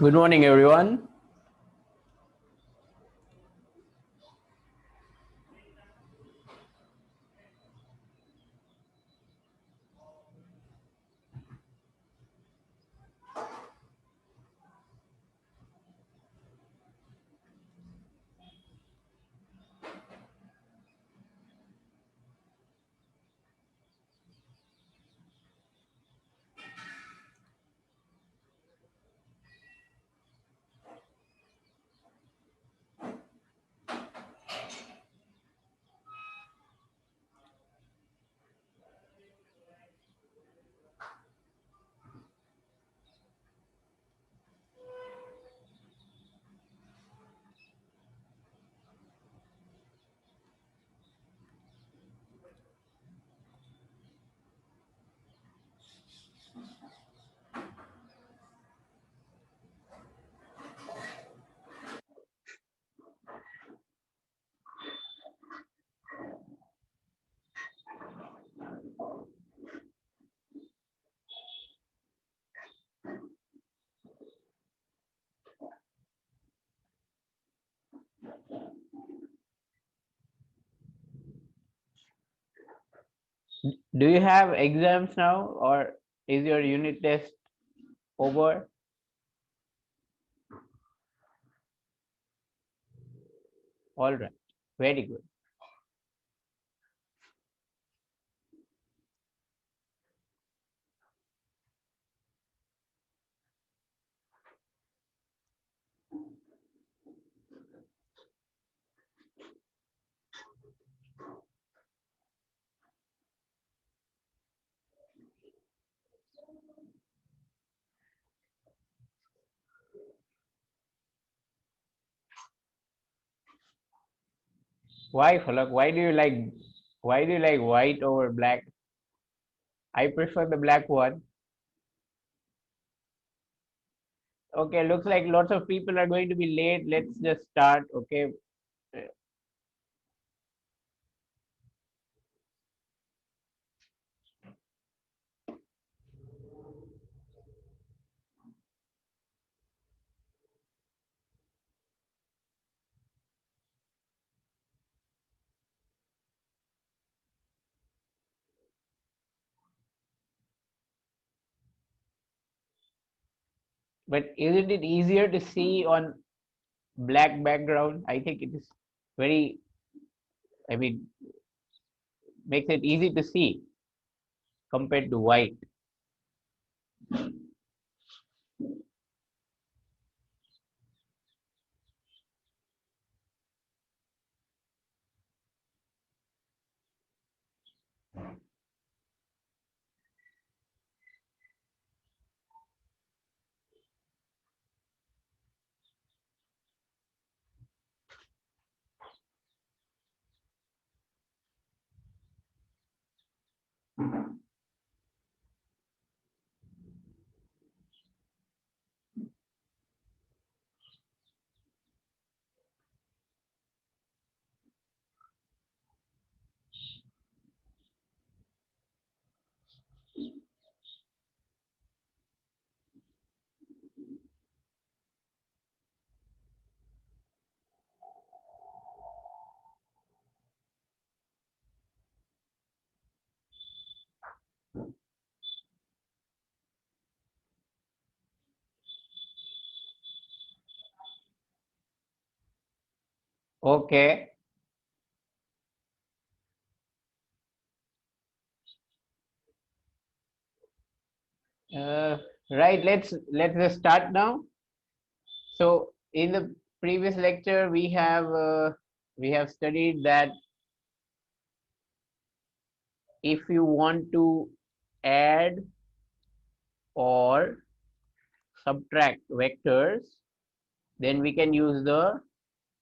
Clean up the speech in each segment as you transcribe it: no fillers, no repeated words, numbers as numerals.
Good morning, everyone. Do you have exams now, or is your unit test over? All right, very good. Why, Falak? Why do you like white over black? I prefer the black one. Okay, looks like lots of people are going to be late. Let's just start. Okay. But isn't it easier to see on black background? I think it is very. I mean, makes it easy to see compared to white. Okay. Uh, right. Let's just start now. So in the previous lecture, we have studied that if you want to add or subtract vectors, then we can use the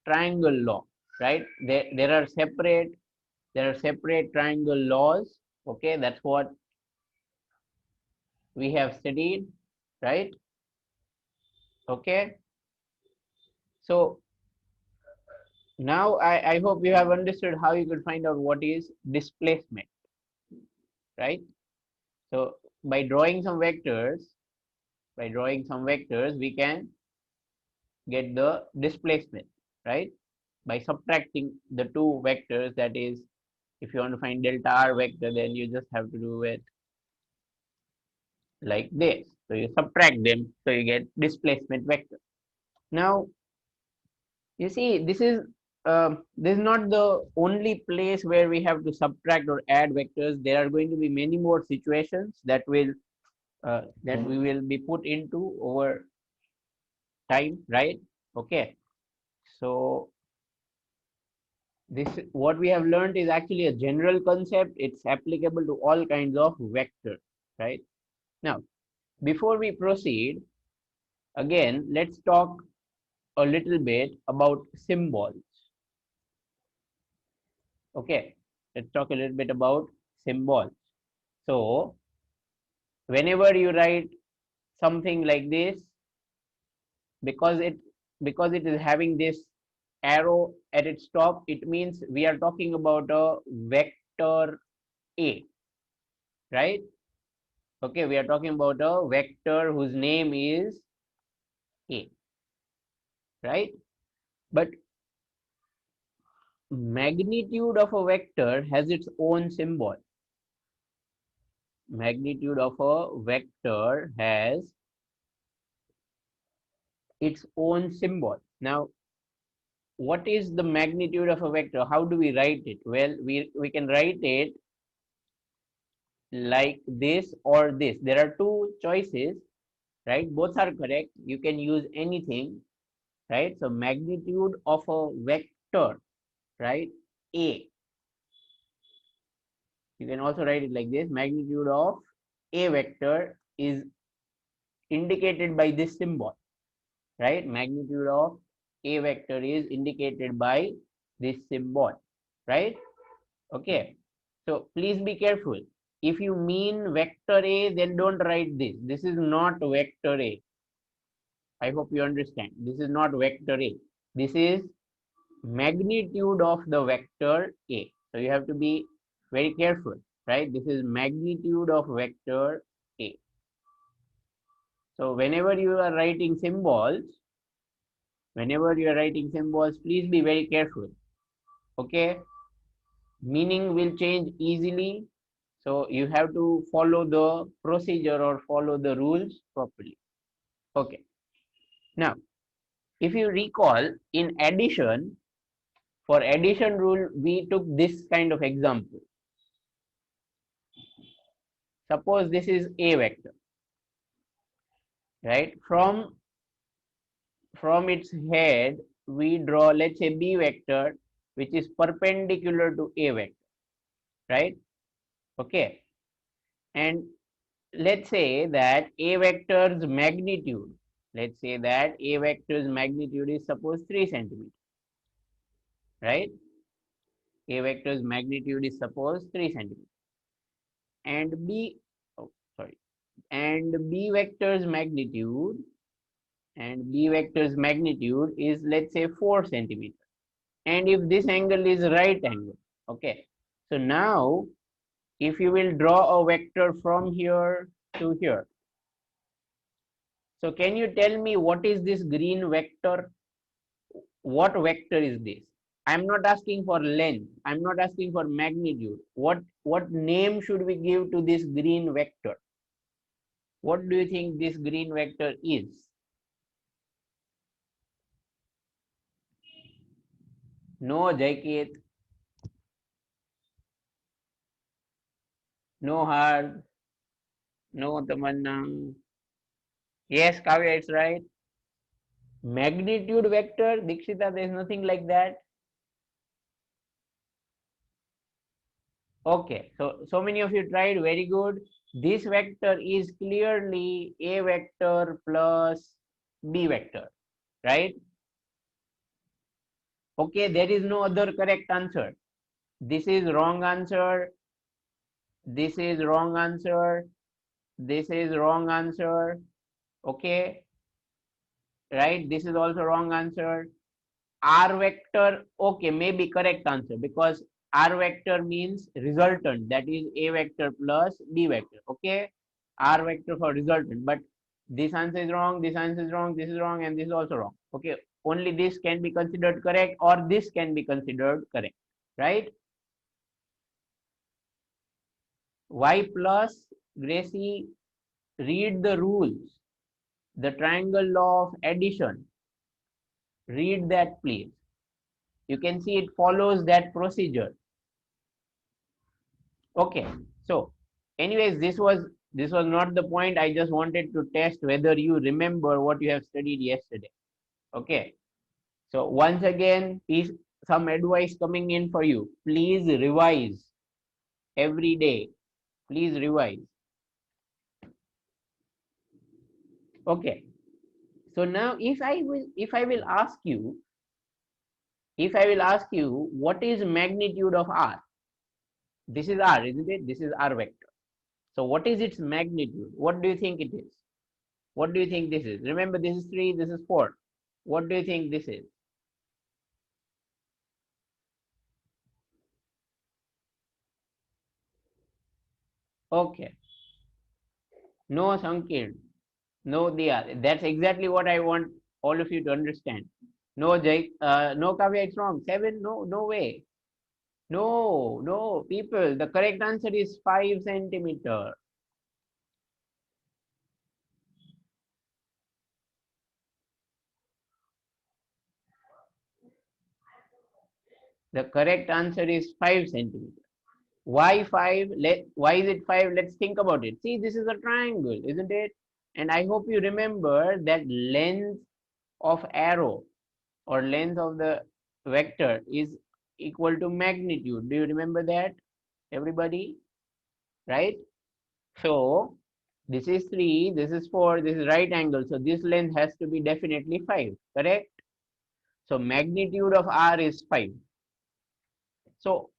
triangle law, right? There are separate triangle laws. Okay, that's what we have studied, right? Okay, so now I hope you have understood how you could find out what is displacement, right? So by drawing some vectors, we can get the displacement, right? By subtracting the two vectors, that is, if you want to find delta r vector, then you just have to do it like this. So you subtract them, so you get displacement vector. Now, you see, this is not the only place where we have to subtract or add vectors. There are going to be many more situations that we will be put into over time, right? Okay. So this what we have learned is actually a general concept. It's applicable to all kinds of vectors, right? Now, before we proceed, again, let's talk a little bit about symbols. Okay, let's talk a little bit about symbols. So, whenever you write something like this, because it because it is having this arrow at its top, it means we are talking about a vector A, right? Okay, we are talking about a vector whose name is A, right? But magnitude of a vector has its own symbol. Magnitude of a vector has its own symbol. Now, what is the magnitude of a vector? How do we write it? Well, we can write it like this or this. There are two choices, right? Both are correct. You can use anything, right? So magnitude of a vector, right? A. You can also write it like this. Magnitude of a vector is indicated by this symbol, right? Magnitude of a vector is indicated by this symbol, right? Okay. So please be careful. If you mean vector A, then don't write this. This is not vector A. I hope you understand. This is not vector A. This is magnitude of the vector A. So you have to be very careful, right? This is magnitude of vector A. So whenever you are writing symbols, please be very careful. Okay? Meaning will change easily. So you have to follow the procedure or follow the rules properly. Okay. Now, if you recall, in addition, for addition rule, we took this kind of example. Suppose this is a vector, right? From its head, we draw, let's say, b vector, which is perpendicular to a vector, right? Okay. And let's say that a vector's magnitude, is suppose 3 centimeters, right? A vector's magnitude is suppose 3 centimeters. And oh, sorry, and b vector's magnitude, is, let's say, 4 centimeters. And if this angle is right angle, okay. So now, if you will draw a vector from here to here, so can you tell me what is this green vector? What vector is this? I'm not asking for length. I'm not asking for magnitude. What name should we give to this green vector? What do you think this green vector is? No, Jaikit. No, Hard. No, Tamanna. Yes, Kavya, it's right. Magnitude vector, Dikshita, there is nothing like that. Okay, so many of you tried, very good. This vector is clearly a vector plus b vector, right? Okay, there is no other correct answer. This is wrong answer. This is wrong answer. This is wrong answer. Okay, right? This is also wrong answer. R vector, okay, maybe correct answer, because R vector means resultant, that is A vector plus B vector. Okay, R vector for resultant, but this answer is wrong, this answer is wrong, this is wrong, and this is also wrong. Okay, only this can be considered correct or this can be considered correct, right? Y plus, Gracie, read the rules. The triangle law of addition. Read that, please. You can see it follows that procedure. Okay, so anyways, this was not the point. I just wanted to test whether you remember what you have studied yesterday. Okay, so once again, please, some advice coming in for you. Please revise every day. Please revise. Okay, so now if I will ask you, what is magnitude of r? This is r, isn't it? This is r vector. So what is its magnitude? What do you think it is? What do you think this is? Remember, this is 3, this is 4. What do you think this is? Okay. No, Sankir. No, Diya. That's exactly what I want all of you to understand. No, Jai. No, Kavya, it's wrong. 7? No, no way. No, no, people. The correct answer is 5 centimeter. The correct answer is 5 centimeter. Why 5? Why is it 5? Let's think about it. See, this is a triangle, isn't it? And I hope you remember that length of arrow or length of the vector is equal to magnitude. Do you remember that, everybody? Right? So this is 3, this is 4, this is right angle. So this length has to be definitely 5, correct? So magnitude of r is 5. So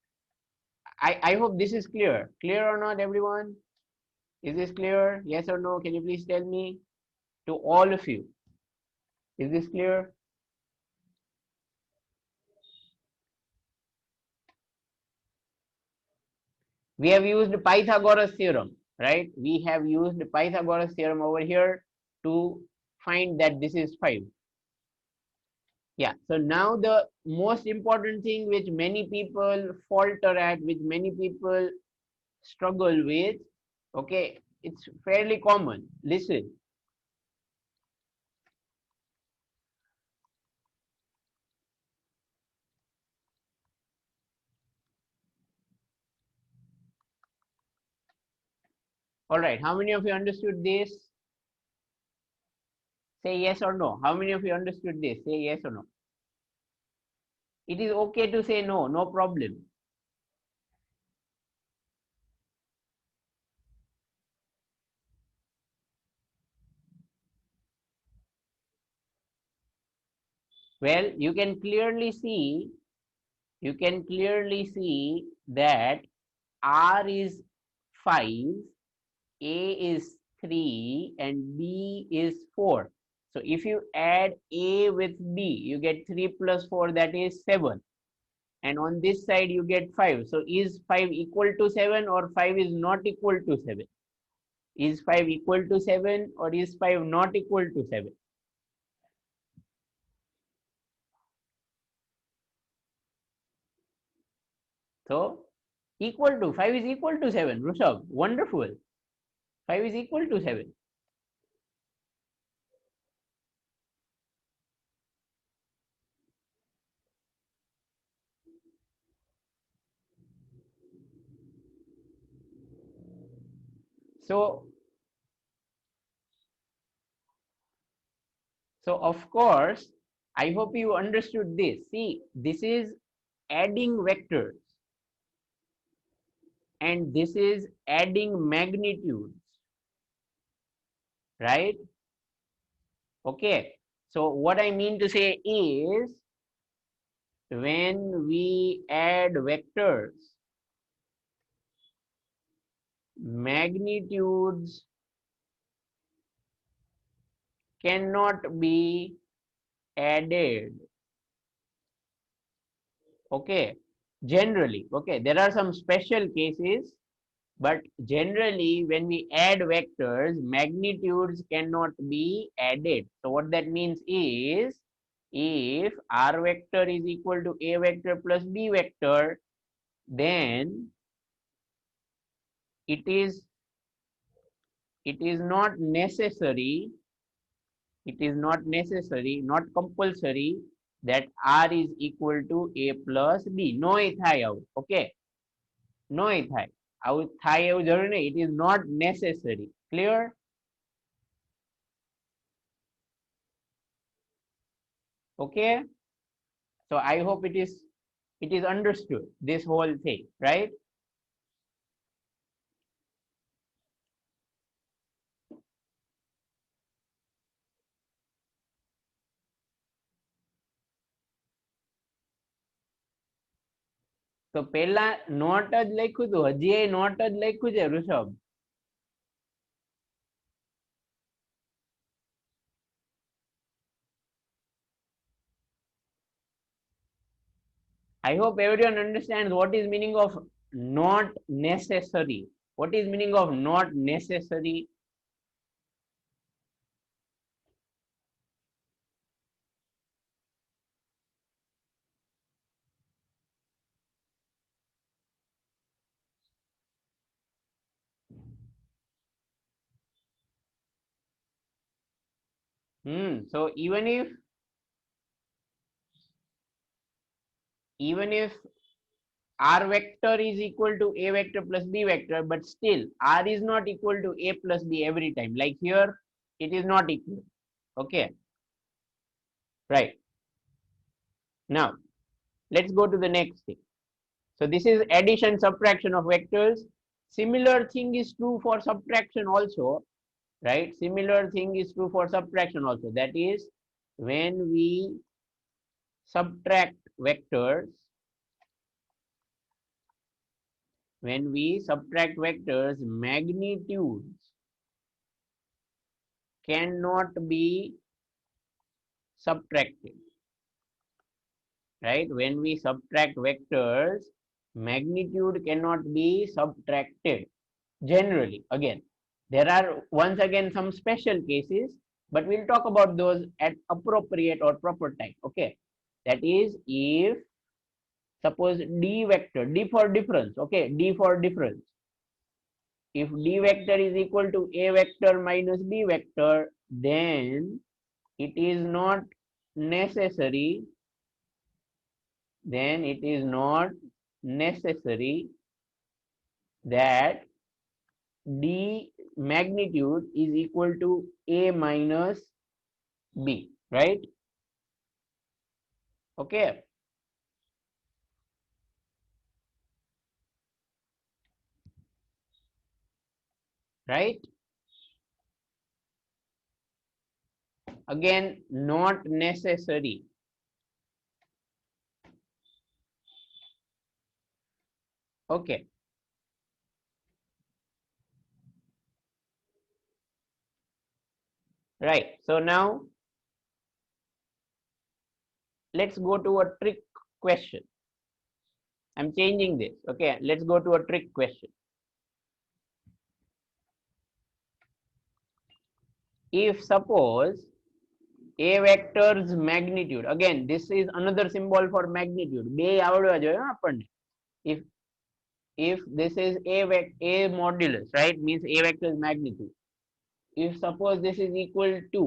I hope this is clear. Clear or not, everyone? Is this clear? Yes or no? Can you please tell me? To all of you. Is this clear? We have used Pythagoras theorem, right? We have used Pythagoras theorem over here to find that this is 5. Yeah, so now the most important thing which many people falter at, which many people struggle with, okay, it's fairly common. Listen. All right, how many of you understood this? Say yes or no. How many of you understood this? Say yes or no. It is okay to say no, no problem. Well, you can clearly see that R is 5, A is 3, and B is 4. So if you add A with B, you get 3 plus 4, that is 7. And on this side, you get 5. So is 5 equal to 7 or 5 is not equal to 7? Is 5 equal to 7 or is 5 not equal to 7? So equal to 5 is equal to 7. Rushabh, wonderful. 5 is equal to 7. So, so of course, I hope you understood this. See, this is adding vectors and this is adding magnitudes, right? Okay. So what I mean to say is when we add vectors, magnitudes cannot be added. Okay. Generally, okay, there are some special cases, but generally when we add vectors, magnitudes cannot be added. So what that means is if r vector is equal to a vector plus b vector, then it is not necessary, not compulsory that r is equal to a plus b. No એ થાય આવું. Okay, no એ થાય આવું, થાય એવું જરૂર નહીં. It is not necessary. Clear? Okay, so I hope it is understood, this whole thing, right? તો પેલા નોટ જ લખ્યું હતું, હજી નોટ જ લખ્યું છે Rishabh. I hope everyone understands what is meaning of not necessary. What is meaning of not necessary? So even if r vector is equal to a vector plus b vector, but still r is not equal to a plus b every time. Like here, it is not equal. Okay, right. Now let's go to the next thing. So this is addition, subtraction of vectors. Similar thing is true for subtraction also, right? Similar thing is true for subtraction also. That is, when we subtract vectors, magnitudes cannot be subtracted, right? When we subtract vectors, magnitude cannot be subtracted generally. Again, there are once again some special cases, but we'll talk about those at appropriate or proper time. Okay, that is, if suppose d vector, d for difference, okay, d for difference, if d vector is equal to a vector minus b vector, then it is not necessary, that d magnitude is equal to a minus b, right? Okay, right? Again, not necessary. Okay, right. So now let's go to a trick question. I'm changing this. Okay, let's go to a trick question. If suppose a vector's magnitude, again this is another symbol for magnitude, બે આવડવા જોઈએ આપણને. If this is a modulus, right, means a vector's magnitude. If suppose this is equal to,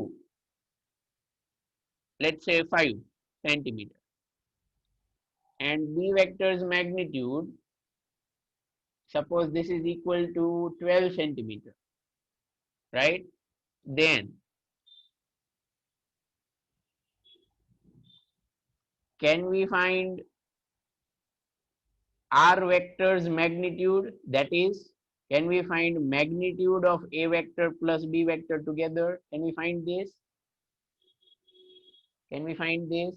let's say 5 centimeter, and b vector's magnitude, suppose this is equal to 12 centimeter, right? Then can we find r vector's magnitude? That is, can we find magnitude of a vector plus b vector together? Can we find this? Can we find this?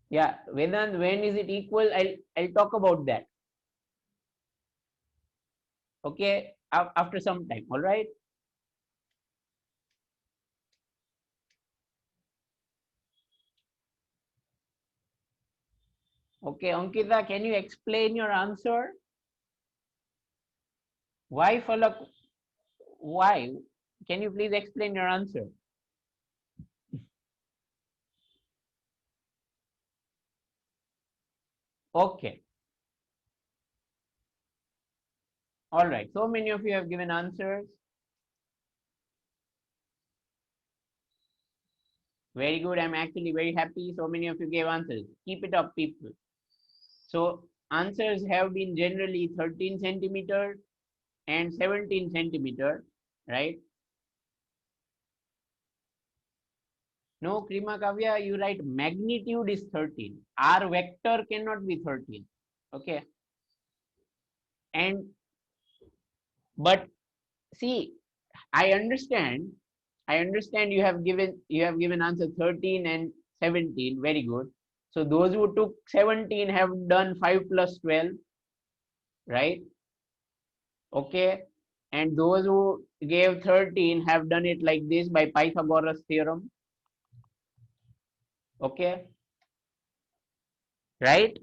Yeah, Vedant, when is it equal? I'll talk about that. Okay, after some time. All right. Okay, Ankita, can you explain your answer? Why Falak? Why? Can you please explain your answer? Okay. All right. So many of you have given answers. Very good. I'm actually very happy. So many of you gave answers. Keep it up, people. So answers have been generally 13 centimeter and 17 centimeter, right? No, Krima Kavya, you write magnitude is 13. R vector cannot be 13. Okay. And but see, I understand. I understand you have given answer 13 and 17. Very good. So those who took 17 have done 5 plus 12, right? Okay. And those who gave 13 have done it like this by Pythagoras theorem. Okay. Right?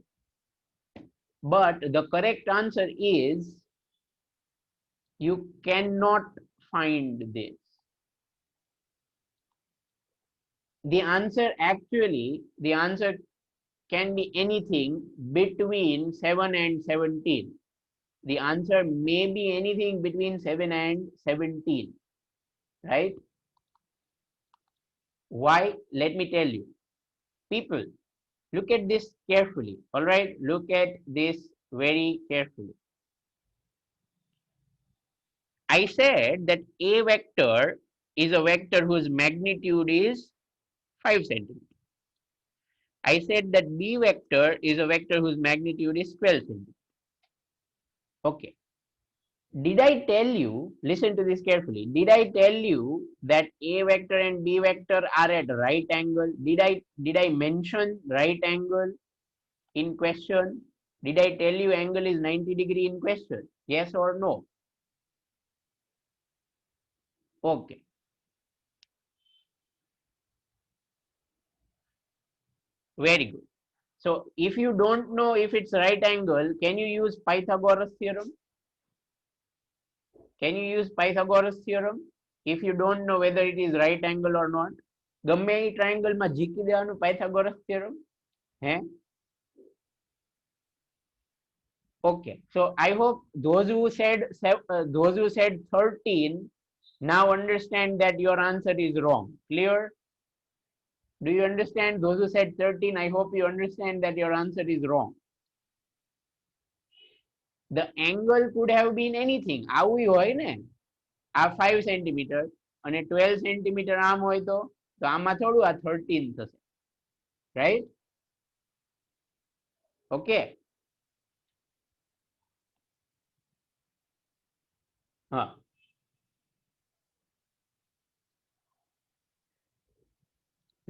But the correct answer is you cannot find this. The answer can be anything between 7 and 17. The answer may be anything between 7 and 17, right? Why? Let me tell you. People, look at this carefully, all right? Look at this very carefully. I said that A vector is a vector whose magnitude is 5 centimeters. I said that B vector is a vector whose magnitude is 12 centimeters. Okay. Did I tell you, listen to this carefully, did I tell you that A vector and B vector are at right angle? Did I mention right angle in question? Did I tell you angle is 90 degree in question? Yes or no? Okay. Very good. So if you don't know if it's right angle, can you use Pythagoras theorem? Can you use Pythagoras theorem if you don't know whether it is right angle or not? ગમે એ triangle માં ઝીકી દેવાનું Pythagoras theorem. હે? Okay. So I hope those who said 13 now understand that your answer is wrong. Clear? Do you understand? Those who said 13, I hope you understand that your answer is wrong. The angle could have been anything. આવું હોય ને, આ 5 centimetre અને 12 centimetre આમ હોય તો આમાં થોડું આ 13 થશે, right? Okay. Huh.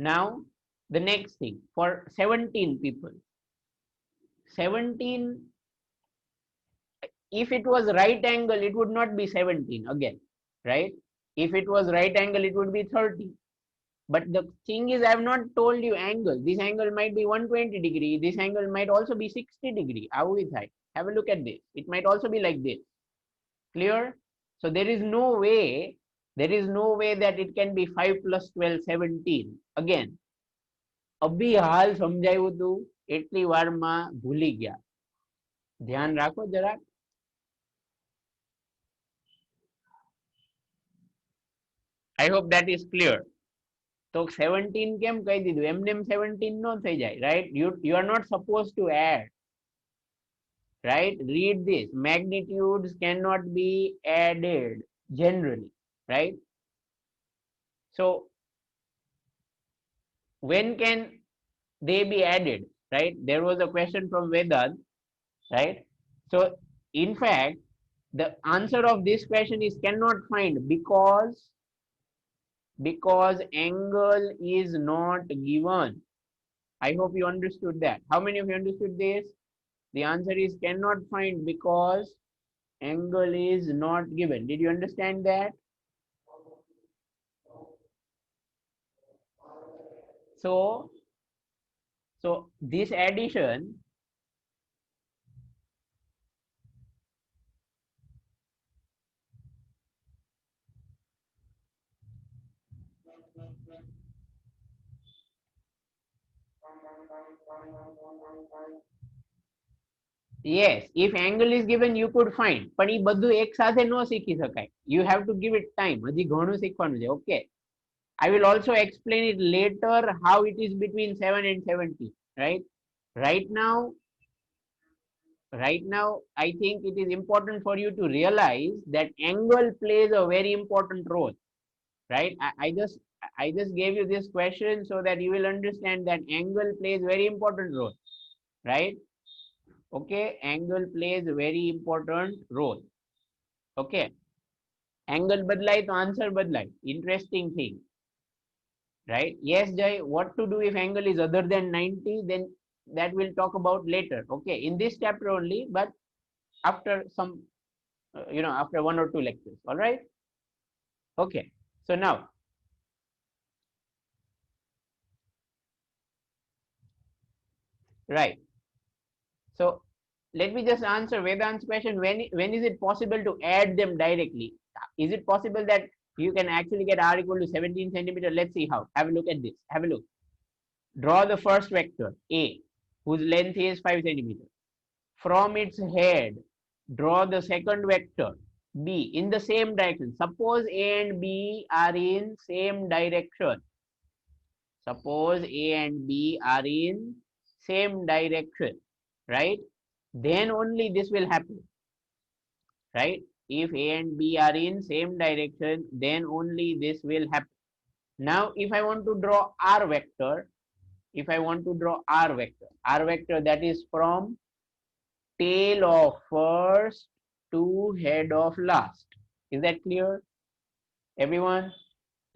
Now the next thing for 17 people. 17, if it was right angle, it would not be 17 again, right? If it was right angle, it would be 30. But the thing is, I have not told you angle. This angle might be 120 degree. This angle might also be 60 degree. Have a look at this. It might also be like this. Clear? So there is no way that it can be 5 plus 12, 17. Again, અભી હાલ સમજાયું હતું એટલી વારમાં ભૂલી ગયા. ધ્યાન રાખો જરાક. I hope that is clear. તો 17 કેમ કહી દીધું? એમને 17 નો થઈ જાય, right? You are not supposed to add, right? Read this. Magnitudes cannot be added generally, right? So when can they be added, right? There was a question from Vedant, right? So in fact, the answer of this question is cannot find because angle is not given. I hope you understood that. How many of you understood this? The answer is cannot find because angle is not given. Did you understand that? So this addition Yes, if angle is given, you could find. પણ એ બધું એક સાથે ન શીખી શકાય. You have to give it time. હજી ઘણું શીખવાનું છે. Okay. I will also explain it later how it is between 7 and 70. Right? Right now, I think it is important for you to realize that angle plays a very important role. Right? I just gave you this question so that you will understand that angle plays very important role. Right? Okay, angle plays a very important role. Okay, angle badlai to answer badlai. Interesting thing, right? Yes, Jay, what to do if angle is other than 90? Then that we'll talk about later. Okay, in this chapter only, but after some after 1 or 2 lectures. All right. Okay, so now right, so let me just answer Vedant's question. When is it possible to add them directly? Is it possible that you can actually get r equal to 17 centimeter? Let's see how. Have a look at this. Have a look. Draw the first vector a, whose length is 5 centimeter. From its head, draw the second vector b in the same direction. Suppose a and b are in same direction. Suppose a and b are in same direction, right? Then only this will happen, right? If a and b are in same direction, then only this will happen. Now, if I want to draw r vector, r vector that is from tail of first to head of last. Is that clear? Everyone?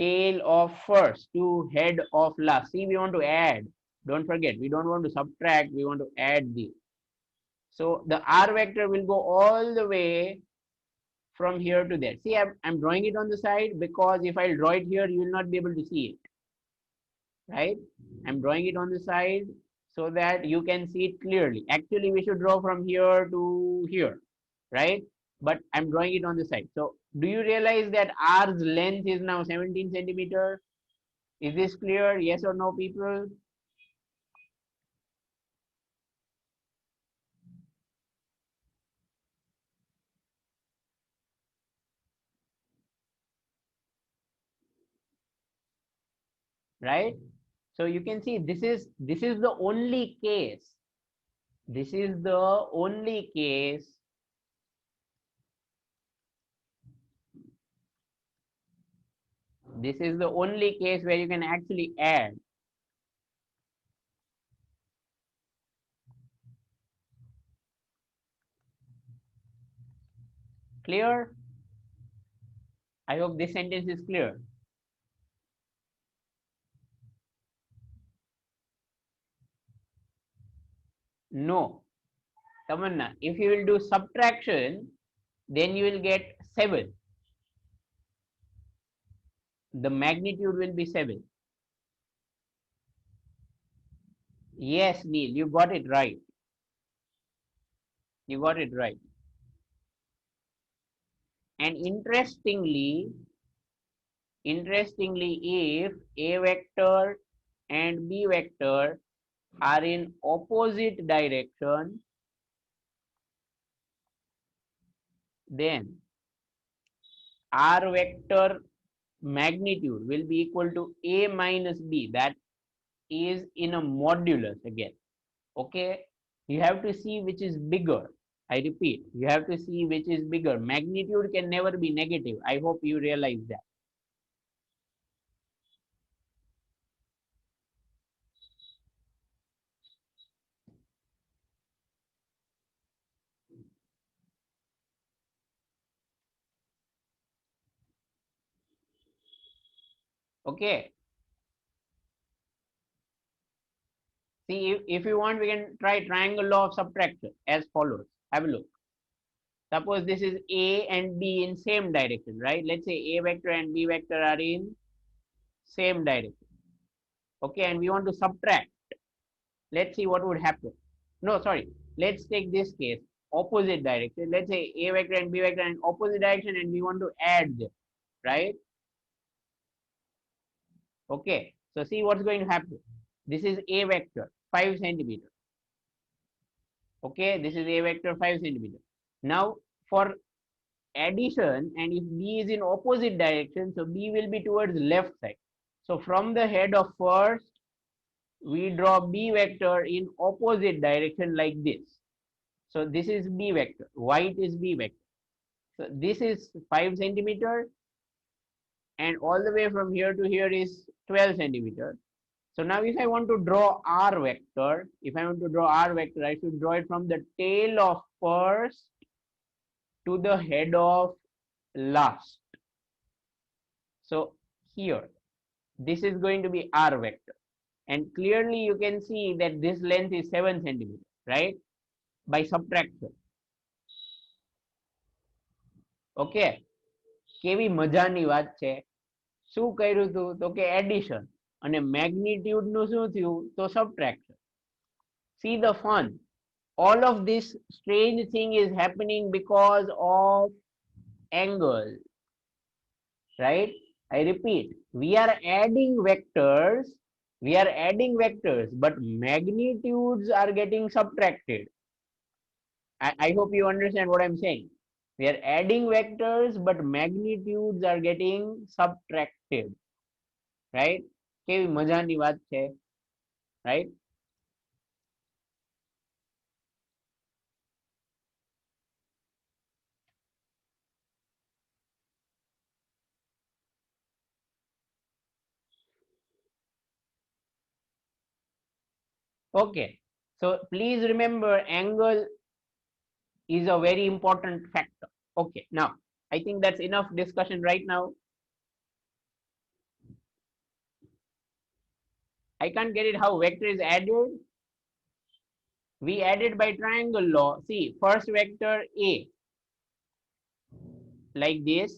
Tail of first to head of last. See, we want to add. Don't forget, we don't want to subtract, we want to add these. So the r vector will go all the way from here to there. See, I'm drawing it on the side because if I draw it here, you will not be able to see it. Right? I'm drawing it on the side so that you can see it clearly. Actually, we should draw from here to here, right? But I'm drawing it on the side. So do you realize that r's length is now 17 centimeter? Is this clear? Yes or no, people? Right? So you can see this is the only case. This is the only case where you can actually add. Clear? I hope this sentence is clear. No. Tamanna, if you will do subtraction, then you will get 7. The magnitude will be 7. Yes, Neil, you got it right. You got it right. And interestingly, if a vector and b vector are in opposite direction, then r vector magnitude will be equal to a minus b. That is in a modulus again. Okay, you have to see which is bigger. I repeat, you have to see which is bigger. Magnitude can never be negative. I hope you realize that. Okay. See, if you want, we can try triangle law of subtraction as follows. Have a look. Suppose this is A and B in same direction, right? Let's say A vector and B vector are in same direction. Okay, and we want to subtract. Let's see what would happen. No, sorry. Let's take this case, opposite direction. Let's say A vector and B vector in opposite direction and we want to add them, right? Okay, so see what's going to happen. This is a vector, 5 centimeter. Okay, this is a vector 5 centimeter. Now for addition, and if B is in opposite direction, so B will be towards left side. So from the head of first, we draw B vector in opposite direction like this. So this is B vector, white is B vector. So this is 5 centimeter, and all the way from here to here is 12 centimeter. So now if I want to draw R vector, I should draw it from the tail of first to the head of last. So here, this is going to be R vector. And clearly you can see that this length is 7 centimeter, right? By subtraction. Okay. કેવી મજાની વાત છે. શું કર્યું હતું તો કે addition અને મેગ્નિટ્યુડ નું શું થયું તો subtraction. See the fun. All of this strange thing is happening because of angle, right? I repeat, we are adding vectors, but magnitudes are getting subtracted. I hope you understand what I'm saying. We are adding vectors, but magnitudes are getting subtracted, right? કેવી મજાની વાત છે, right? Okay, so please remember angle is a very important factor. Okay, now I think that's enough discussion right now. I can't get it how vector is added. We added by triangle law. See, first vector A like this,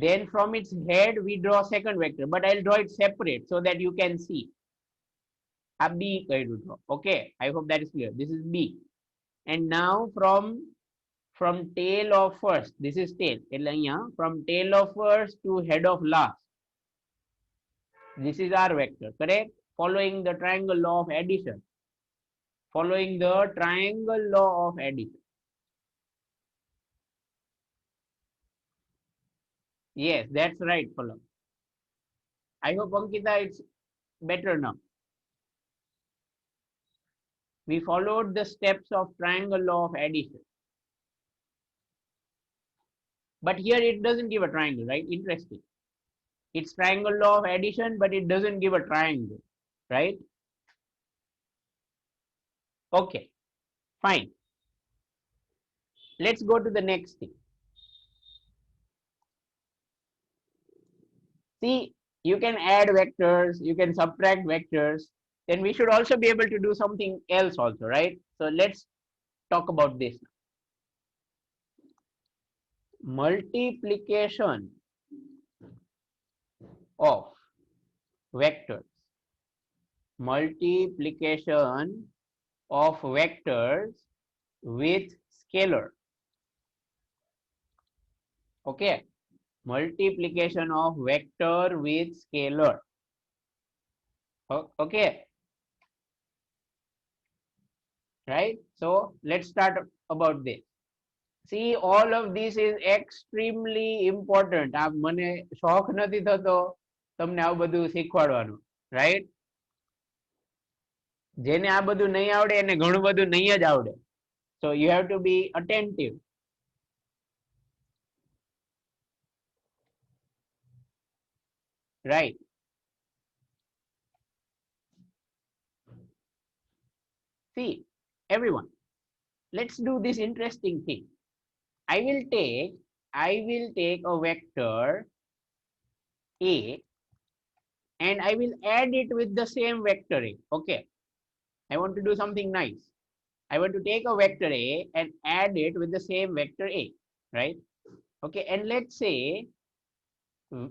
then from its head we draw second vector, but I'll draw it separate so that you can see. A B કર્યું draw. Okay, I hope that is clear. This is B, and now from tail of first, this is tail, એટલે અહીંયા from tail of first to head of last, this is our vector, correct? Following the triangle law of addition. Yes, that's right, follow. I hope Ankita it's better now. We followed the steps of triangle law of addition. But here it doesn't give a triangle, right? Interesting. It's triangle law of addition, but it doesn't give a triangle, right? Okay, fine. Let's go to the next thing. See, you can add vectors, you can subtract vectors, then we should also be able to do something else also, right? So let's talk about this. Multiplication of vectors. Multiplication of vectors with scalar. Okay. Multiplication of vector with scalar. Okay. Right? So let's start about this. See, all of this is extremely important. આ મને શોખ નથી થતો તમને આવું બધું શીખવાડવાનું, right? જેને આ બધું નહીં આવડે એને ઘણું બધું નહીં જ આવડે. So you have to be attentive. Right? See, everyone, let's do this interesting thing. I will take a vector A and I will add it with the same vector A. Okay. I want to do something nice. I want to take a vector A and add it with the same vector A, right? Okay, and let's say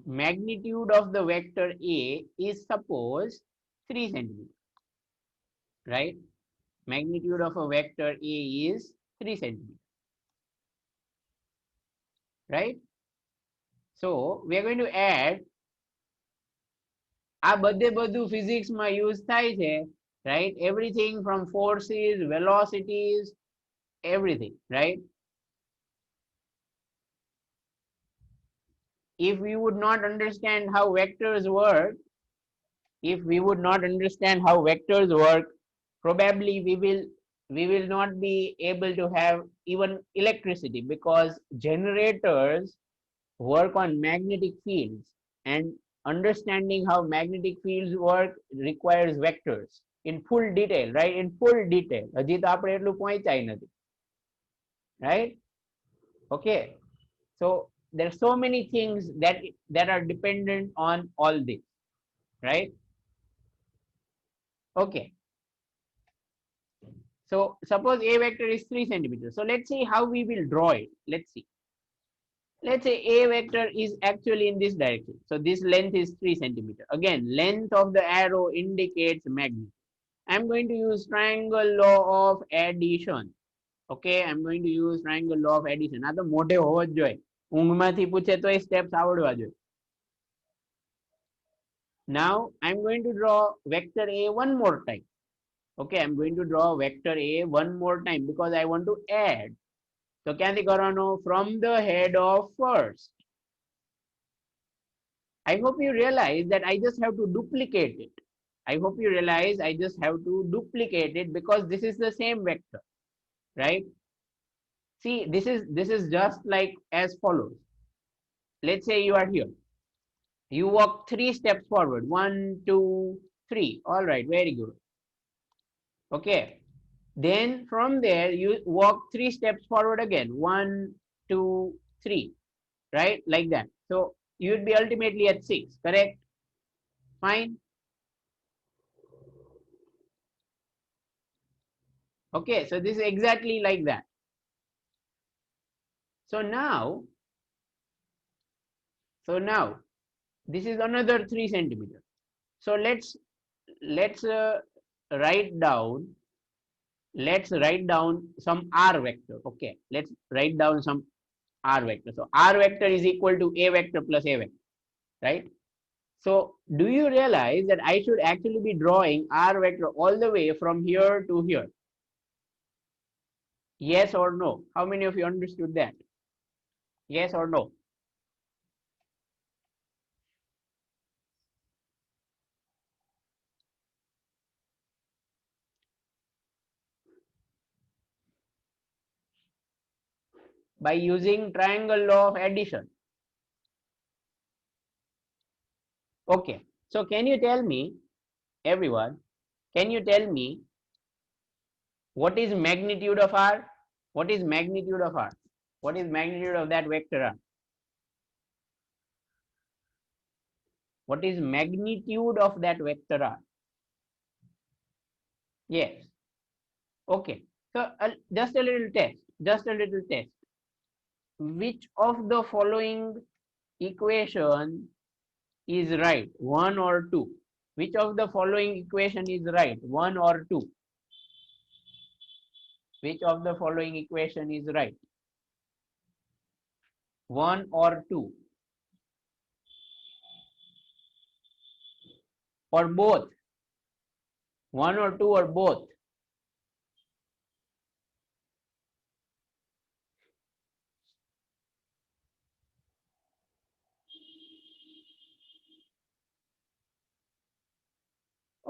magnitude of the vector A is suppose 3 centimeter, right? Magnitude of a vector A is 3 centimeter, right? So we are going to add આ બધું ફિઝિક્સમાં use થાય છે, right? Everything from forces, velocities, everything, right? If we would not understand how vectors work, if we would not understand how vectors work, probably we will not be able to have even electricity, because generators work on magnetic fields, and understanding how magnetic fields work requires vectors in full detail, right? In full detail. હજી તો આપણે એટલું પહોંચાય નથી, right? Okay, so there are so many things that are dependent on all this, right? Okay, so suppose a vector is 3 centimeters. So let's see how we will draw it. Let's see. Let's say a vector is actually in this direction. So this length is 3 centimeter. Again, length of the arrow indicates magnitude. I'm going to use triangle law of addition. Okay, I'm going to use triangle law of addition. આ તો મોઢે હોવો જ જોઈએ. ઊંઘમાંથી પૂછે તો એ steps આવડવા જોઈએ. Now I'm going to draw vector A one more time. Okay, I'm going to draw vector A one more time because I want to add. So ક્યાંથી કરવાનો? From the head of first. I hope you realize that I just have to duplicate it. I hope you realize I just have to duplicate it because this is the same vector, right? See, this is just like as follows. Let's say you are here. You walk 3 steps forward. 1, 2, 3. All right, very good. Okay. Then from there you walk 3 steps forward again. 1, 2, 3. Right? Like that. So you would be ultimately at 6, correct? Fine. Okay, so this is exactly like that. So now this is another 3 centimeters. So let's write down some r vector. Okay, let's write down some r vector. So r vector is equal to a vector plus a vector, right? So do you realize that I should actually be drawing r vector all the way from here to here? Yes or no? How many of you understood that? Yes or no? By using triangle law of addition. Okay, so can you tell me, everyone, can you tell me what is magnitude of r? What is magnitude of r? What is magnitude of that vector r? What is magnitude of that vector r? Yes. Okay, so just a little test. Which of the following equation is right? 1 or 2? Which of the following equation is right? 1 or 2? Which of the following equation is right? 1 or 2? Or both? 1 or 2 or both?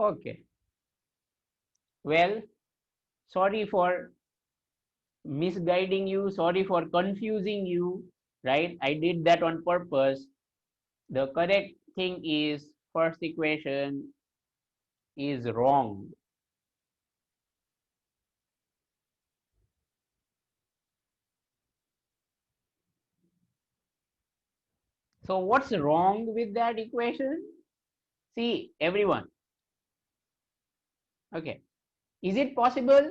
Okay. Well, sorry for misguiding you, sorry for confusing you, right? I did that on purpose. The correct thing is first equation is wrong. So what's wrong with that equation? See, everyone. Okay. Is it possible?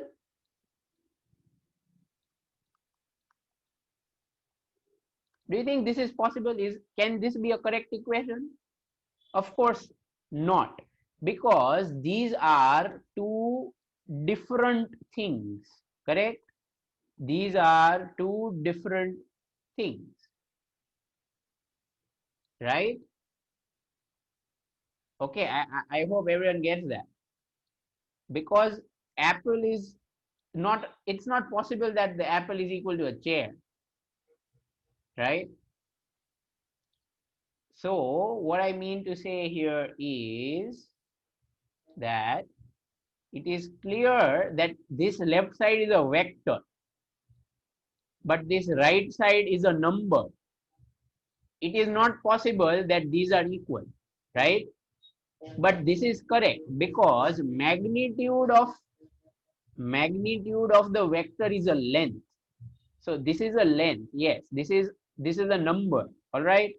Do you think this is possible? Can this be a correct equation? Of course not, because these are two different things, correct? These are two different things, right? Okay, I hope everyone gets that. Because apple is not, it's not possible that the apple is equal to a chair, right? So what I mean to say here is that it is clear that this left side is a vector, but this right side is a number. It is not possible that these are equal, right? But this is correct because magnitude of the vector is a length. So this is a length. Yes, this is a number. All right,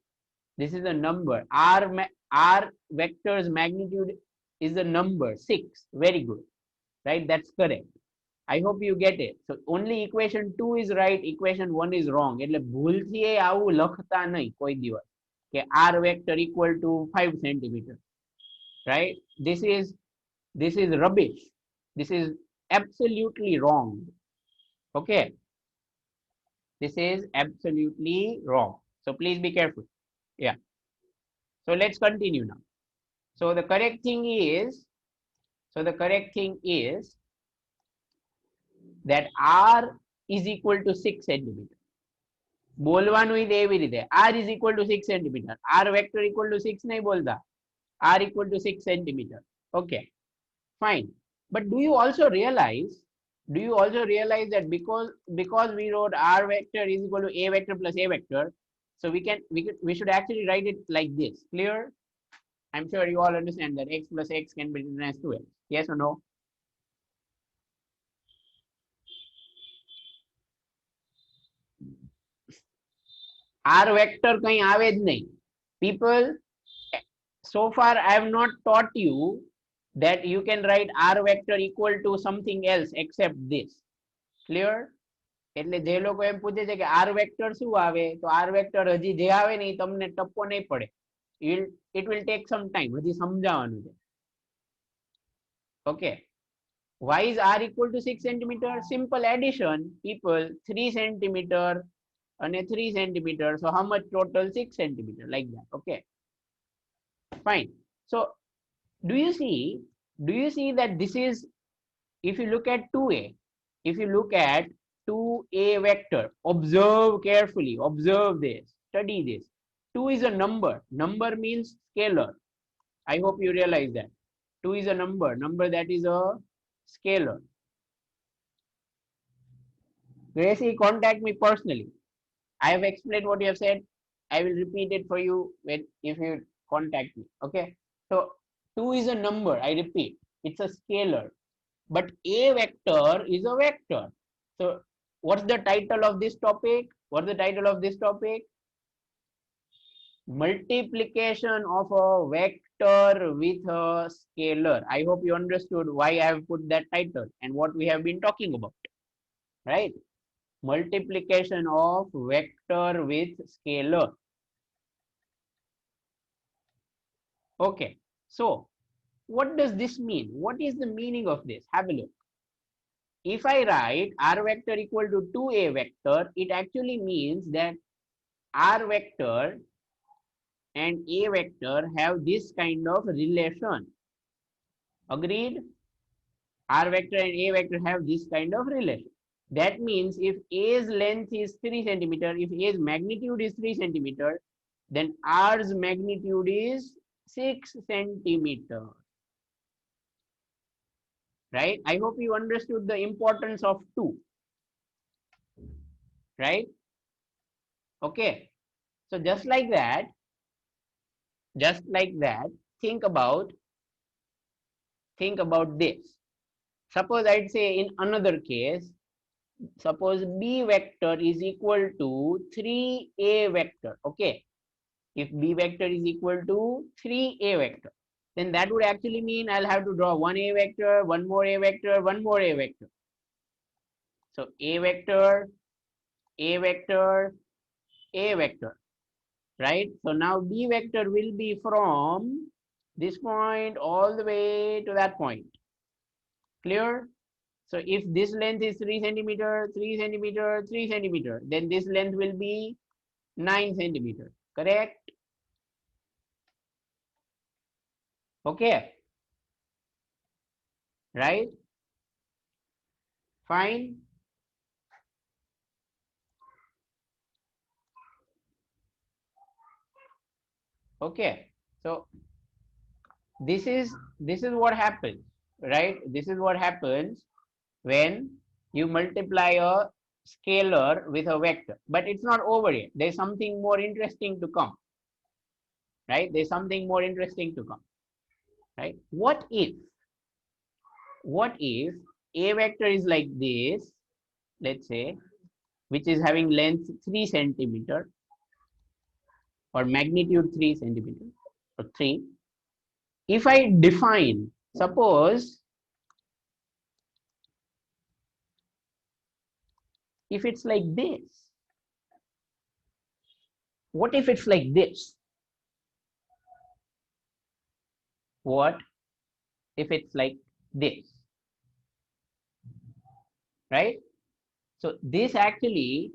this is a number. R vector's magnitude is a number 6. Very good, right? That's correct. I hope you get it. So only equation 2 is right, equation 1 is wrong. એટલે ભૂલથી આવું લખતા નહીં કોઈ દિવસ કે r vector equal to 5 centimeter, right? This is rubbish. This is absolutely wrong. Okay, this is absolutely wrong. So please be careful. Yeah. So let's continue now. So the correct thing is, that r is equal to 6 centimeter. બોલવાનું એ એવી રીતે r is equal to 6 centimeter. R vector equal to 6 નહીં બોલતા. R equal to 6 centimeter. Okay, fine. But do you also realize that because we wrote r vector is equal to a vector plus a vector, so we should actually write it like this. Clear? I'm sure you all understand that x plus x can be written as 2x. Yes or no? R vector कहीं आवे ज नहीं. People, so far I have not taught you that you can write r vector equal to something else except this. Clear? એટલે જે લોકો એમ પૂછે છે કે r vector શું આવે, તો r vector હજી જે આવે ને તમને ટપ્પો નહીં પડે. It will take some time. હજી સમજાવવાનું છે. Okay. Why is r equal to 6 centimeter? Simple addition, people. 3 centimeter and 3 centimeter. So how much total? 6 centimeter, like that. Okay, fine. So do you see that this is, if you look at 2a, if you look at 2a vector, observe carefully, observe this, study this. 2 is a number. Number means scalar. I hope you realize that 2 is a number that is a scalar. Gracie, contact me personally. I have explained what you have said. I will repeat it for you if you contact me. Okay. So 2 is a number. I repeat, it's a scalar. But a vector is a vector. So what's the title of this topic? What's the title of this topic? Multiplication of a vector with a scalar. I hope you understood why I have put that title and what we have been talking about. Right? Multiplication of vector with scalar. Okay, so what does this mean? What is the meaning of this? Have a look. If I write r vector equal to 2a vector, it actually means that r vector and a vector have this kind of relation. Agreed? R vector and a vector have this kind of relation. That means if a's length is 3 centimeter, if a's magnitude is 3 centimeter, then r's magnitude is 6 centimeter. Right? I hope you understood the importance of 2. Right? Okay. So just like that, think about this. Suppose I'd say in another case, suppose b vector is equal to 3a vector. Okay, if b vector is equal to 3a vector, then that would actually mean I'll have to draw one a vector, one more a vector, one more a vector. So a vector, a vector, a vector, right? So now b vector will be from this point all the way to that point. Clear? So if this length is 3 centimeter, 3 centimeter, 3 centimeter, then this length will be 9 centimeter. Correct? Okay, right? Fine. Okay, so this is what happens, right? This is what happens when you multiply a scalar with a vector. But it's not over yet. There's something more interesting to come, right? There's something more interesting to come, right? What if a vector is like this, let's say, which is having length 3 centimeter or magnitude 3 centimeter or 3. If I define, suppose if it's like this, what if it's like this? What if it's like this, right? So this actually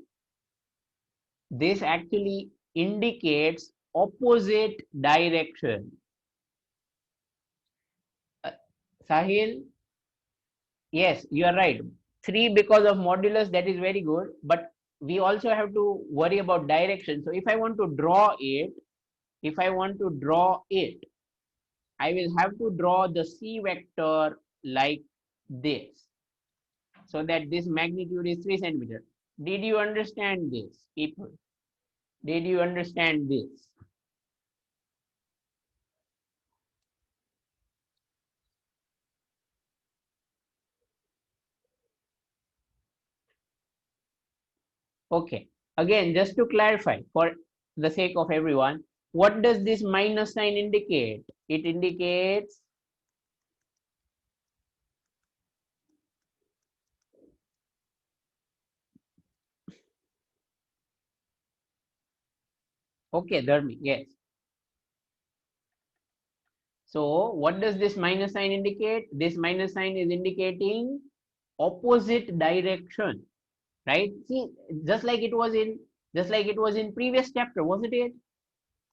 indicates opposite direction. uh, Sahil, yes, you are right. 3 because of modulus, that is very good, but we also have to worry about direction. So if I want to draw it, I will have to draw the C vector like this, so that this magnitude is 3 centimeter. Did you understand this, people? Did you understand this? Okay. Again, just to clarify, for the sake of everyone, what does this minus sign indicate? It indicates, okay, Dharmi, yes. So what does this minus sign indicate? This minus sign is indicating opposite direction, right? See, just like it was in previous chapter, wasn't it?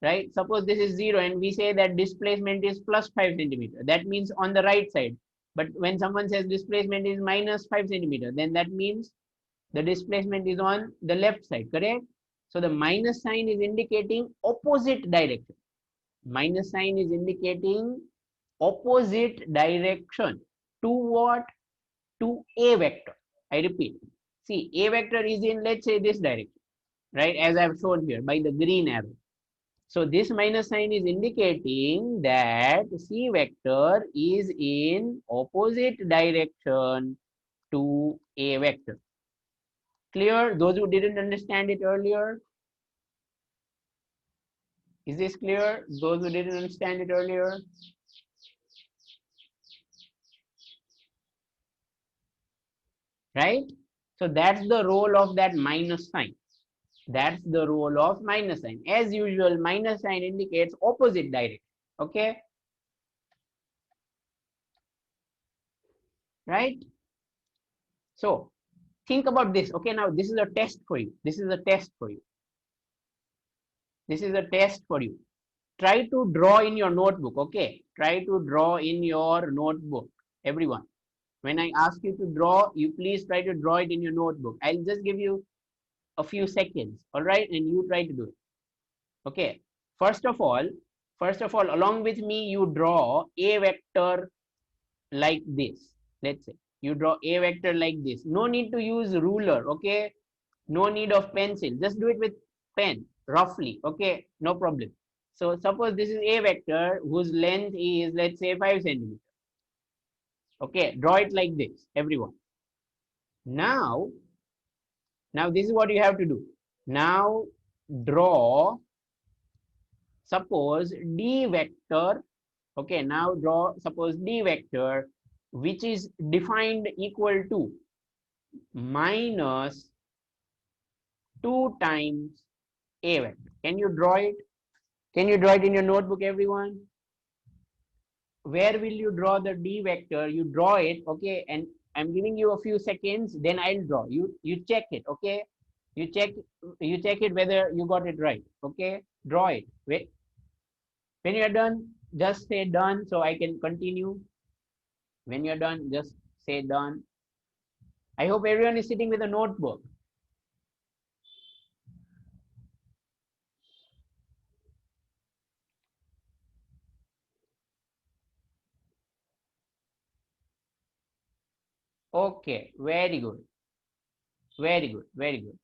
Right? Suppose this is 0 and we say that displacement is plus 5 centimeter. That means on the right side. But when someone says displacement is minus 5 centimeter, then that means the displacement is on the left side, correct? So the minus sign is indicating opposite direction. Minus sign is indicating opposite direction to what? To a vector. I repeat. See, a vector is in, let's say, this direction, right? As I've shown here by the green arrow. So this minus sign is indicating that C vector is in opposite direction to A vector. Clear? Those who didn't understand it earlier? Is this clear? Those who didn't understand it earlier? Right? So that's the role of that minus sign. That's the role of minus sign. As usual, minus sign indicates opposite direction. Okay? Right? So think about this. Okay, now this is a test for you. This is a test for you. This is a test for you. Try to draw in your notebook. Okay, try to draw in your notebook, everyone. When I ask you to draw, you please try to draw it in your notebook. I'll just give you a few seconds, all right, and you try to do it. Okay, first of all along with me, you draw a vector like this. Let's say you draw a vector like this. No need to use ruler. Okay, no need of pencil. Just do it with pen roughly. Okay, no problem. So suppose this is a vector whose length is, let's say, 5 centimeter. Okay, draw it like this, everyone. Now this is what you have to do. Now draw, suppose d vector. Okay, now draw, suppose d vector, which is defined equal to minus 2 times a vector. Can you draw it? Can you draw it in your notebook, everyone? Where will you draw the d vector? You draw it, okay, and I'm giving you a few seconds, then I'll draw. You check it, okay? You check it whether you got it right, okay? Draw it. Wait. When you're done, just say done so I can continue. When you're done, just say done. I hope everyone is sitting with a notebook. Okay, very good. Very good. Very good.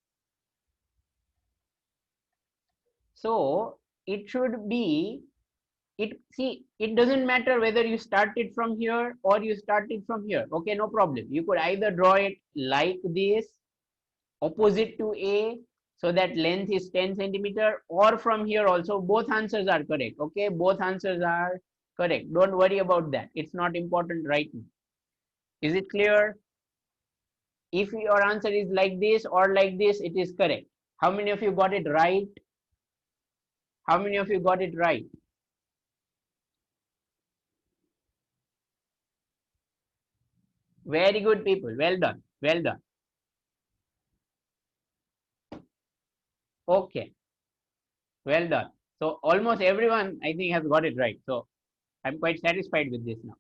So it should be, it doesn't matter whether you started from here or you started from here. Okay, no problem. You could either draw it like this, opposite to A, so that length is 10 centimeter, or from here also. Both answers are correct. Okay, both answers are correct. Don't worry about that. It's not important right now. Is it clear? If your answer is like this or like this, it is correct. How many of you got it right? How many of you got it right? Very good, people. Well done. Well done. Okay. Well done. So almost everyone, I think, has got it right. So I'm quite satisfied with this now.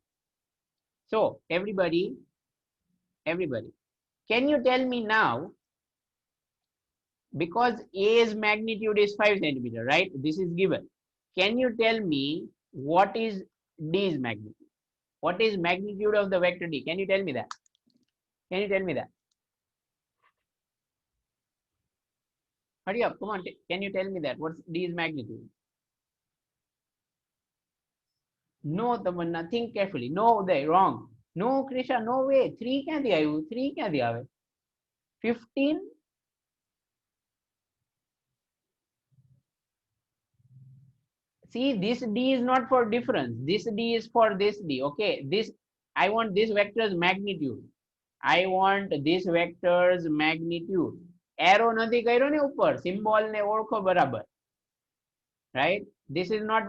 So everybody, can you tell me now, because A's magnitude is 5 centimeter, right? This is given. Can you tell me what is D's magnitude? What is magnitude of the vector D? Can you tell me that? Can you tell me that? Hurry up, come on. Can you tell me that? What's D's magnitude? No, Tamanna, think carefully. No, they wrong. No, Krisha, no way. 3 ક્યાંથી આવ્યું? 3 ક્યાંથી આવે? 15? See, this D is not for difference. This D is for this D. Okay, this, I want this vector's magnitude. I want this vector's magnitude. Arrow નથી કર્યો ને ઉપર, symbol ને ઓળખો બરાબર. Right? This is not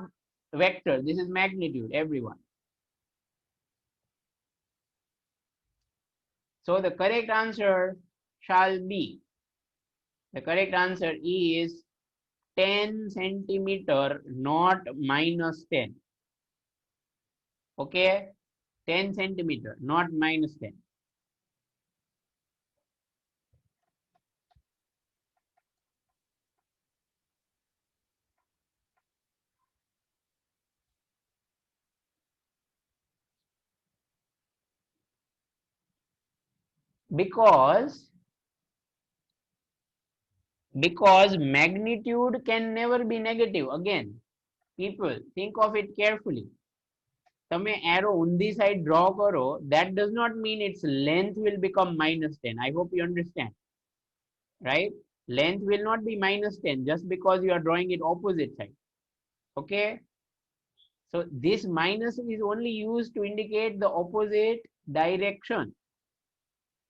vector, this is magnitude, everyone. So the correct answer shall be, the correct answer is 10 centimeter, not -10. Okay, 10 centimeter, not -10. Because magnitude can never be negative. Again, people, think of it carefully. તમે arrow ઊંધી side draw કરો, that does not mean its length will become -10. I hope you understand. Right? Length will not be -10 just because you are drawing it opposite side. Okay? So this minus is only used to indicate the opposite direction.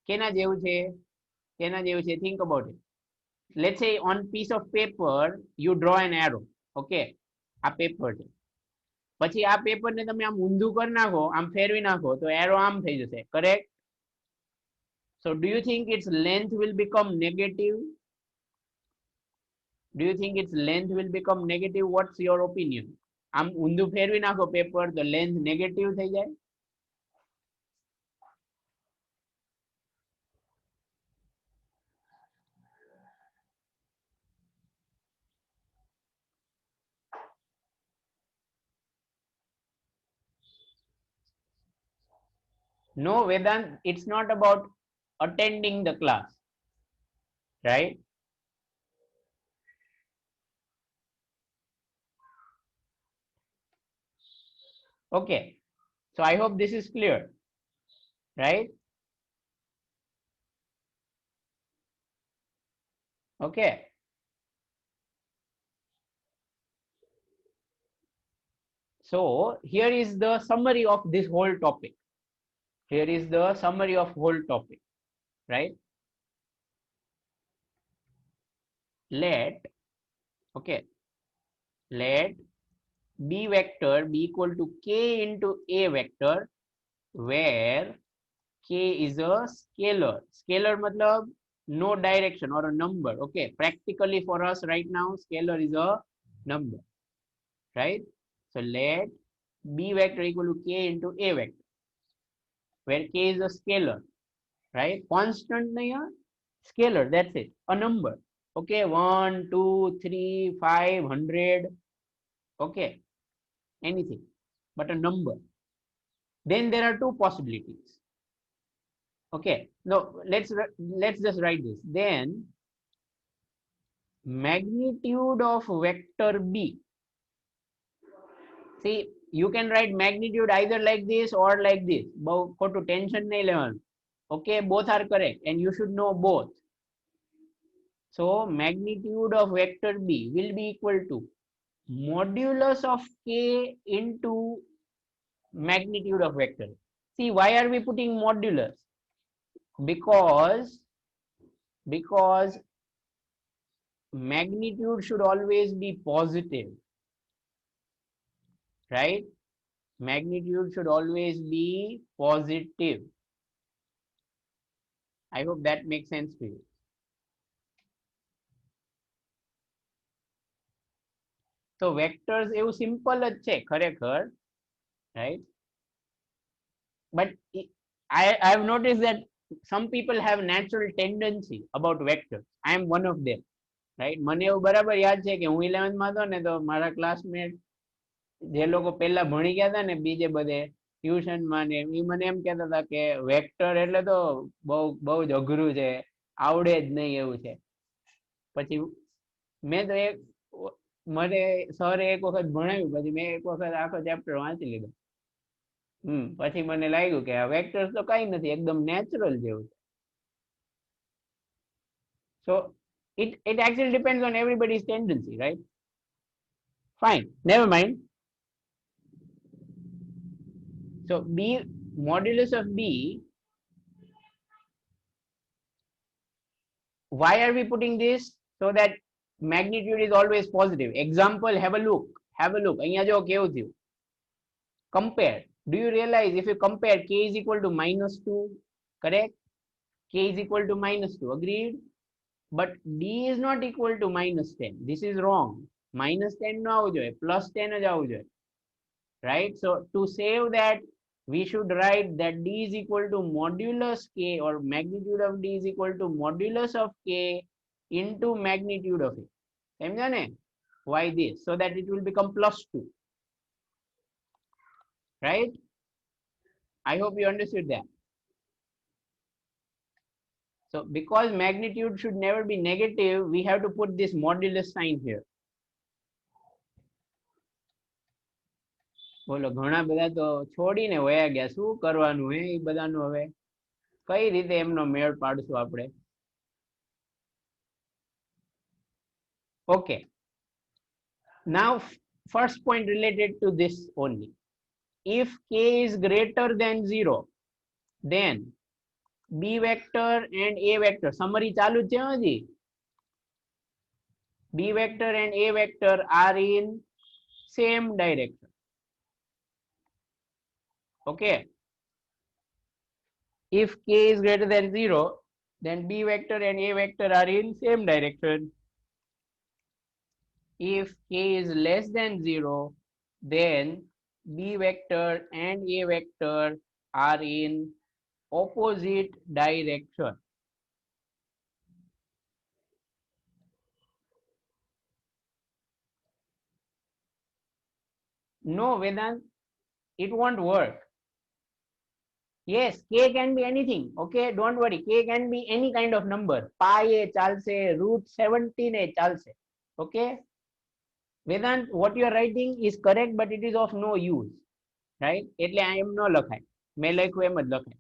કેના જેવું છે? કેના જેવું છે? Think about it. Let's say on piece of paper you draw an arrow. Okay? આ paper છે. પછી આ પેપર ને તમે આમ ઊંધું કરી નાખો, આમ ફેરવી નાખો તો એરો આમ થઈ જશે. Correct? So do you think its length will become negative? Do you think its length will become negative? What's your opinion? આમ ઊંધું ફેરવી નાખો પેપર તો લેન્થ નેગેટિવ થઈ જાય. No, Vedant, it's not about attending the class, right? Okay, so I hope this is clear, right? Okay. So here is the summary of this whole topic. Here is the summary of whole topic, right? Let, okay, let B vector be equal to K into A vector, where K is a scalar. Scalar matlab no direction or a number. Okay, practically for us right now, scalar is a number, right? So let B vector equal to K into A vector, where K is a scalar, right? Constant nahi, scalar, that's it, a number. Okay, 1, 2, 3, 5, 100, okay, anything, but a number. Then there are two possibilities. Okay, now let's just write this. Then magnitude of vector B. See, you can write magnitude either like this or like this. Go to tension nahi level. Okay, both are correct, and you should know both. So magnitude of vector B will be equal to modulus of K into magnitude of vector. See, why are we putting modulus? Because magnitude should always be positive, right? Magnitude should always be positive. I hope that makes sense to you. So vectors એવું simple જ છે ખરેખર, right? But I have noticed that some people have natural tendency about vectors. I am one of them, right? મને એવું બરાબર યાદ છે કે હું 11th માં હતો ને તો મારા ક્લાસમેટ જે લોકો પહેલા ભણી ગયા હતા ને બીજે બધે ટ્યુશન માં ને એ મને એમ કહેતા હતા કે વેક્ટર એટલે તો બહુ બહુ જ અઘરું છે, આવડે જ નહીં એવું છે. પછી મેં તો એક મને સરે એક વખત ભણાવ્યું, પછી મેં એક વખત આખો ચેપ્ટર વાંચી લીધો. પછી મને લાગ્યું કે આ વેક્ટર્સ તો કઈ નથી, એકદમ નેચરલ જેવું છે. So it actually depends on everybody's tendency, right? Fine, never mind. So B, modulus of B, why are we putting this? So that magnitude is always positive. Example, have a look. અહીંયા જો કેવું થયું. Compare. Do you realize if you compare K is equal to -2, correct? K is equal to -2, agreed? But D is not equal to -10. This is wrong. -10 no આવવું જોઈએ, +10 જ આવવું જોઈએ, right? So to save that, we should write that D is equal to modulus K, or magnitude of D is equal to modulus of K into magnitude of it. સમજ્યા ને? Why this? So that it will become +2. Right? I hope you understood that. So because magnitude should never be negative, we have to put this modulus sign here. બોલો ઘણા બધા તો છોડીને વયા ગયા, શું કરવાનું હે એ બધાનું હવે કઈ રીતે એમનો મેળ પાડશું આપણે? Okay, now first point related to this only. If K is greater than 0, then B vector and A vector, summary ચાલુ છે હજી. B vector and A vector are in same direction. Okay, if K is greater than 0, then B vector and A vector are in same direction. If K is less than 0, then B vector and A vector are in opposite direction. No, Vedant, it won't work. Yes, K can be anything. Okay, don't worry. K can be any kind of number. Pi a chalse, √17 a chalse. Okay, Vedant, what you are writing is correct, but it is of no use, right? એટલે આ એમ ન લખાય, મેં લખ્યું એમ જ લખાય.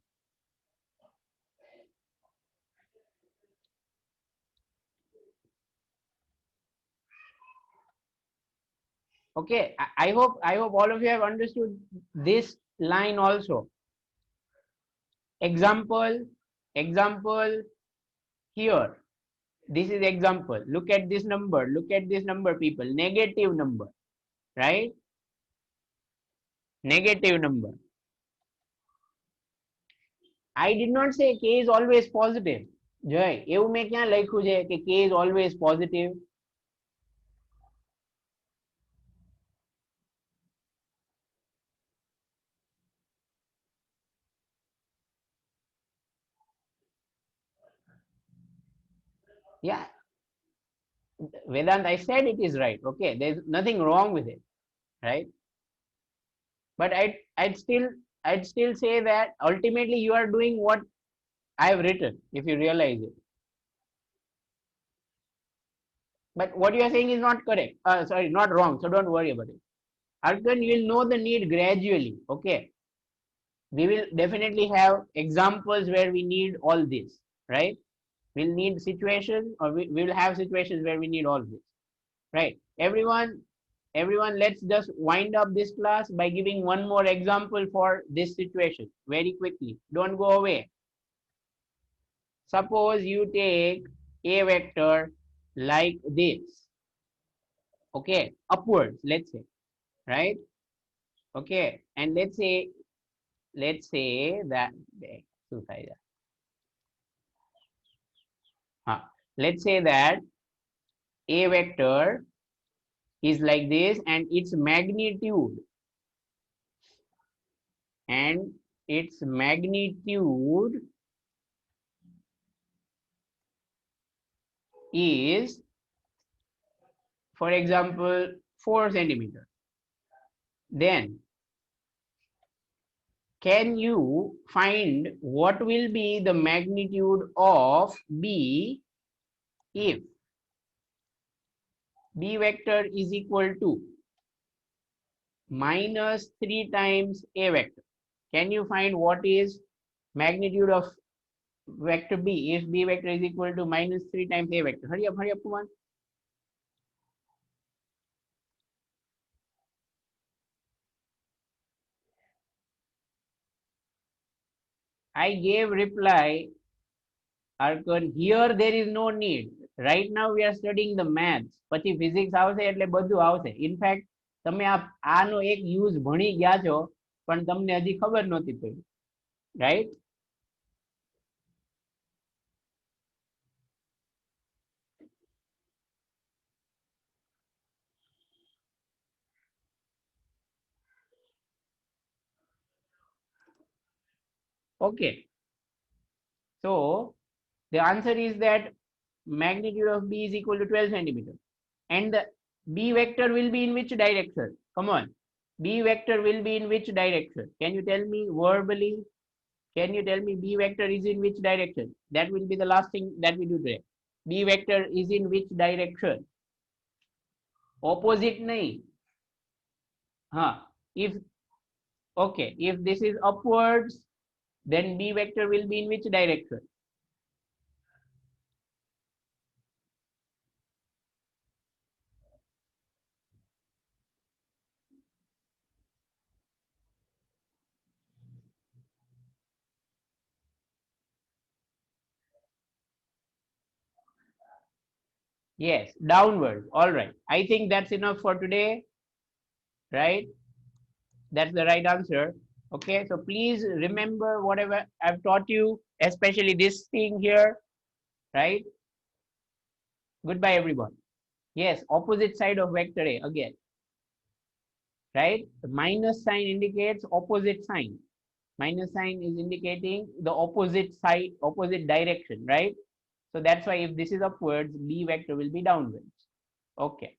Okay, I hope all of you have understood this line also. Example here. This is example. Look at this number, people. Negative number, right? Negative number. I did not say K is always positive. Jay, એવું મેં ક્યાં લખ્યું છે કે K is always positive? Yeah, Vedant, I said it is right. Okay, there's nothing wrong with it, right? But I'd still say that ultimately you are doing what I've written, if you realize it. But what you are saying is not correct. Sorry, not wrong. So don't worry about it. Arkan, you will know the need gradually. Okay, we will definitely have examples where we need all this, right? We'll need situations, or we will have situations where we need all this, right? Everyone, let's just wind up this class by giving one more example for this situation very quickly. Don't go away. Suppose you take a vector like this, okay, upwards, let's say, right? Okay, and let's say that let's say that a vector is like this, and its magnitude is, for example, 4 centimeters. Then can you find what will be the magnitude of b if b vector is equal to minus 3 times a vector? Can you find what is magnitude of vector b if b vector is equal to minus 3 times a vector? Hurry up, come on. I gave reply, Arkan. Here there is no need. Right now we are studying the maths. પછી physics આવશે એટલે બધું આવશે. In fact, તમે આનો એક use ભણી ગયા છો, પણ તમને હજી ખબર નહોતી પડી. Right? Okay. So the answer is that magnitude of b is equal to 12 centimeters. And the b vector will be in which direction? Come on. B vector will be in which direction? Can you tell me verbally? Can you tell me b vector is in which direction? That will be the last thing that we do today. B vector is in which direction? Opposite nahi. If okay, if this is upwards, then b vector will be in which direction? Yes, downward. All right. I think that's enough for today, right? That's the right answer. Okay, so please remember whatever I've taught you, especially this thing here, right? Goodbye, everyone. Yes, opposite side of vector A again, right? The minus sign indicates opposite sign. Minus sign is indicating the opposite side, opposite direction, right? So that's why if this is upwards, B vector will be downwards. Okay.